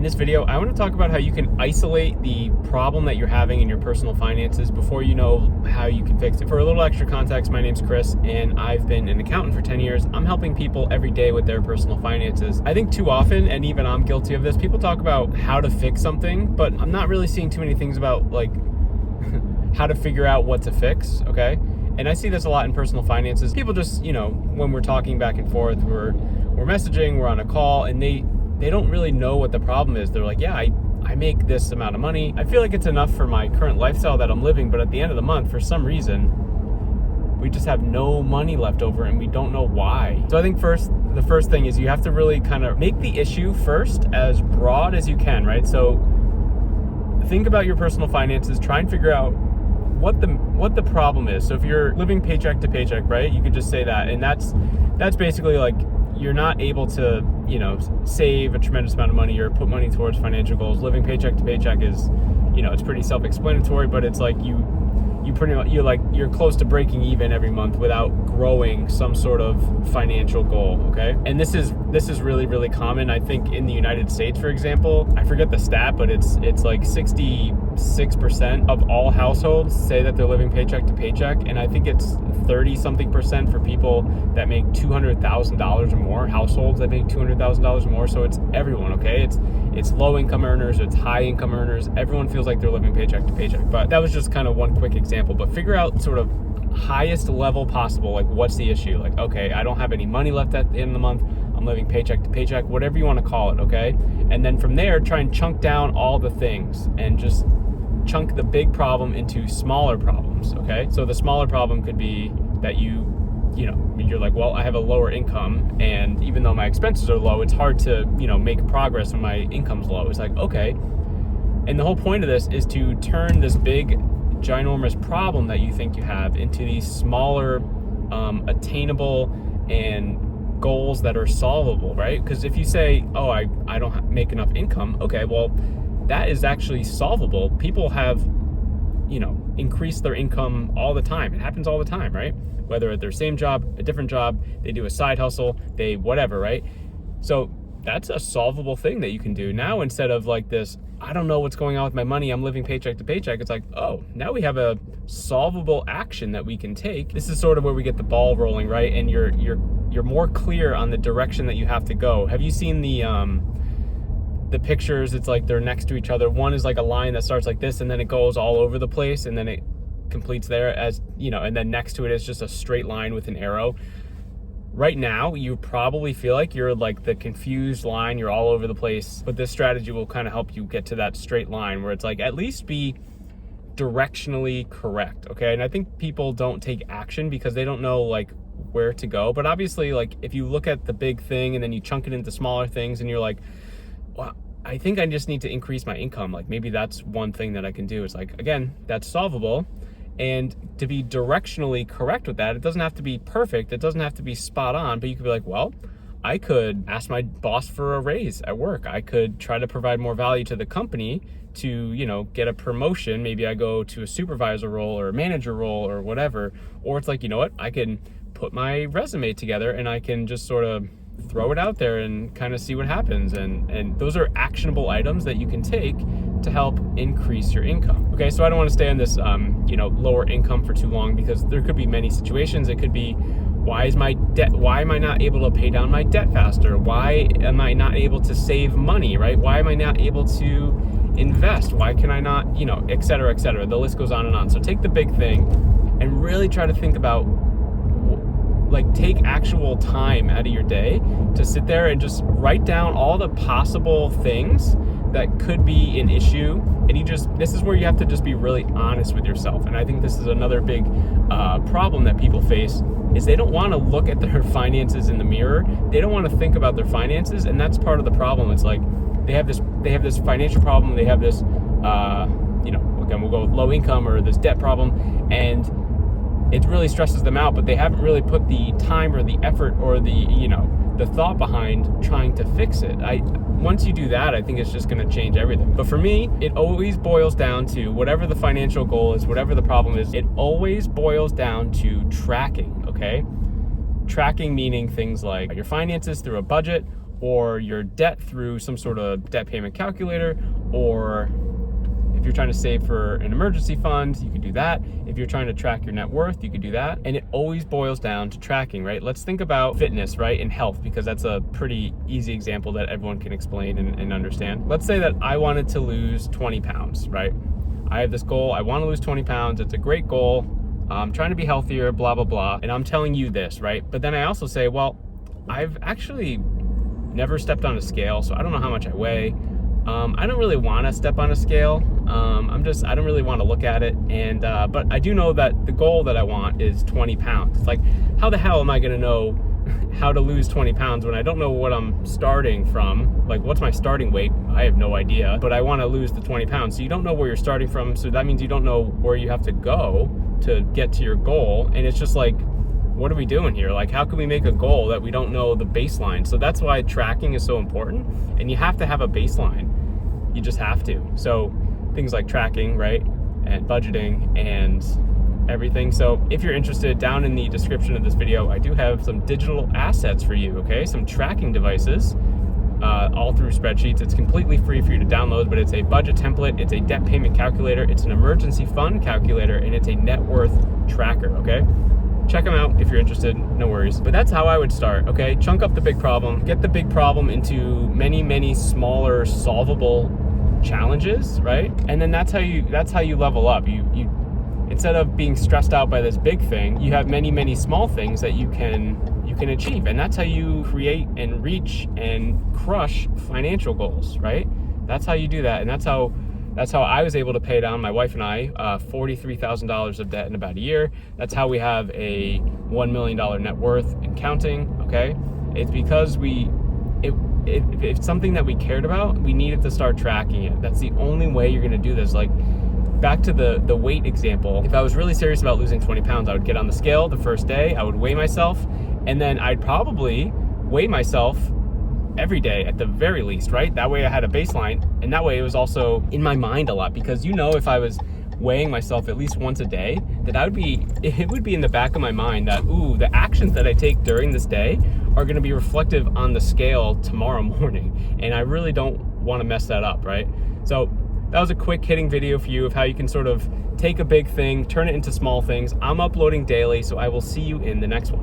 this video, I want to talk about how you can isolate the problem that you're having in your personal finances before you know how you can fix it. For a little extra context, my name's Chris, and I've been an accountant for 10 years. I'm helping people every day with their personal finances. I think too often, and even I'm guilty of this, people talk about how to fix something, but I'm not really seeing too many things about like how to figure out what to fix, okay? And I see this a lot in personal finances. People just, when we're talking back and forth, we're messaging, we're on a call, and they don't really know what the problem is. They're like, yeah, I make this amount of money. I feel like it's enough for my current lifestyle that I'm living, but at the end of the month, for some reason, we just have no money left over and we don't know why. So I think the first thing is you have to really kind of make the issue first as broad as you can, right? So think about your personal finances, try and figure out what the problem is. So if you're living paycheck to paycheck, right, you could just say that, and that's basically like you're not able to, save a tremendous amount of money or put money towards financial goals. Living paycheck to paycheck is, it's pretty self-explanatory, but it's like you're close to breaking even every month without growing some sort of financial goal, okay? And this is really, really common. I think in the United States, for example, I forget the stat, but it's like 66% of all households say that they're living paycheck to paycheck, and I think it's 30-something% for people that make $200,000 or more, households that make $200,000 or more. So it's everyone, okay? It's low-income earners, it's high-income earners. Everyone feels like they're living paycheck to paycheck. But that was just kind of one quick example. But figure out sort of highest level possible, like what's the issue? Like, okay, I don't have any money left at the end of the month. I'm living paycheck to paycheck, whatever you want to call it, okay? And then from there, try and chunk down all the things and just chunk the big problem into smaller problems, okay? So the smaller problem could be that you're like, well, I have a lower income, and even though my expenses are low, it's hard to, make progress when my income's low. It's like, okay. And the whole point of this is to turn this big, ginormous problem that you think you have into these smaller, attainable and goals that are solvable, right? Because if you say, oh, I don't make enough income, okay, well, that is actually solvable. People have, increased their income all the time. It happens all the time, right? Whether at their same job, a different job, they do a side hustle, they whatever, right? So that's a solvable thing that you can do. Now, instead of like this, I don't know what's going on with my money, I'm living paycheck to paycheck, it's like, oh, now we have a solvable action that we can take. This is sort of where we get the ball rolling, right? And you're more clear on the direction that you have to go. Have you seen the pictures? It's like they're next to each other. One is like a line that starts like this and then it goes all over the place and then it completes there, as and then next to it is just a straight line with an arrow. Right now, you probably feel like you're like the confused line, you're all over the place, but this strategy will kind of help you get to that straight line where it's like at least be directionally correct, okay? And I think people don't take action because they don't know like where to go. But obviously, like if you look at the big thing and then you chunk it into smaller things and you're like, well, I think I just need to increase my income. Like maybe that's one thing that I can do. It's like, again, that's solvable. And to be directionally correct with that, it doesn't have to be perfect. It doesn't have to be spot on, but you could be like, well, I could ask my boss for a raise at work. I could try to provide more value to the company to, get a promotion. Maybe I go to a supervisor role or a manager role or whatever. Or it's like, you know what? I can put my resume together and I can just sort of throw it out there and kind of see what happens. And those are actionable items that you can take to help increase your income. Okay, so I don't want to stay on this, lower income for too long because there could be many situations. It could be, why am I not able to pay down my debt faster? Why am I not able to save money, right? Why am I not able to invest? Why can I not, et cetera, et cetera. The list goes on and on. So take the big thing and really try to think about, like take actual time out of your day to sit there and just write down all the possible things that could be an issue. And this is where you have to just be really honest with yourself. And I think this is another big problem that people face is they don't want to look at their finances in the mirror. They don't want to think about their finances. And that's part of the problem. It's like they have this financial problem. They have this, again, we'll go with low income or this debt problem. And it really stresses them out, but they haven't really put the time or the effort or the thought behind trying to fix it. Once you do that, I think it's just going to change everything. But for me, it always boils down to whatever the financial goal is, whatever the problem is, it always boils down to tracking, okay? Tracking meaning things like your finances through a budget or your debt through some sort of debt payment calculator, or if you're trying to save for an emergency fund, you could do that. If you're trying to track your net worth, you could do that. And it always boils down to tracking, right? Let's think about fitness, right? And health, because that's a pretty easy example that everyone can explain and understand. Let's say that I wanted to lose 20 pounds, right? I have this goal, I want to lose 20 pounds. It's a great goal. I'm trying to be healthier, blah, blah, blah. And I'm telling you this, right? But then I also say, well, I've actually never stepped on a scale, so I don't know how much I weigh. I don't really want to step on a scale. I don't really want to look at it. And, but I do know that the goal that I want is 20 pounds. It's like, how the hell am I going to know how to lose 20 pounds when I don't know what I'm starting from? Like, what's my starting weight? I have no idea, but I want to lose the 20 pounds. So you don't know where you're starting from. So that means you don't know where you have to go to get to your goal. And it's just like, what are we doing here? Like, how can we make a goal that we don't know the baseline? So that's why tracking is so important. And you have to have a baseline. You just have to. So things like tracking, right? And budgeting and everything. So if you're interested, down in the description of this video, I do have some digital assets for you, okay? Some tracking devices, all through spreadsheets. It's completely free for you to download, but it's a budget template, it's a debt payment calculator, it's an emergency fund calculator, and it's a net worth tracker, okay? Check them out if you're interested, no worries. But that's how I would start, okay? Chunk up the big problem, get the big problem into many, many smaller solvable challenges, right? And then that's how you level up. You instead of being stressed out by this big thing, you have many, many small things that you can achieve. And that's how you create and reach and crush financial goals, right? That's how you do that. And that's how I was able to pay down, my wife and I, $43,000 of debt in about a year. That's how we have a $1 million net worth and counting, okay? It's because if it's something that we cared about, we needed to start tracking it. That's the only way you're gonna do this. Like, back to the weight example, if I was really serious about losing 20 pounds, I would get on the scale the first day, I would weigh myself, and then I'd probably weigh myself every day at the very least, right? That way I had a baseline, and that way it was also in my mind a lot, because if I was weighing myself at least once a day, that it would be in the back of my mind that, ooh, the actions that I take during this day are gonna be reflective on the scale tomorrow morning, and I really don't wanna mess that up, right? So that was a quick hitting video for you of how you can sort of take a big thing, turn it into small things. I'm uploading daily, so I will see you in the next one.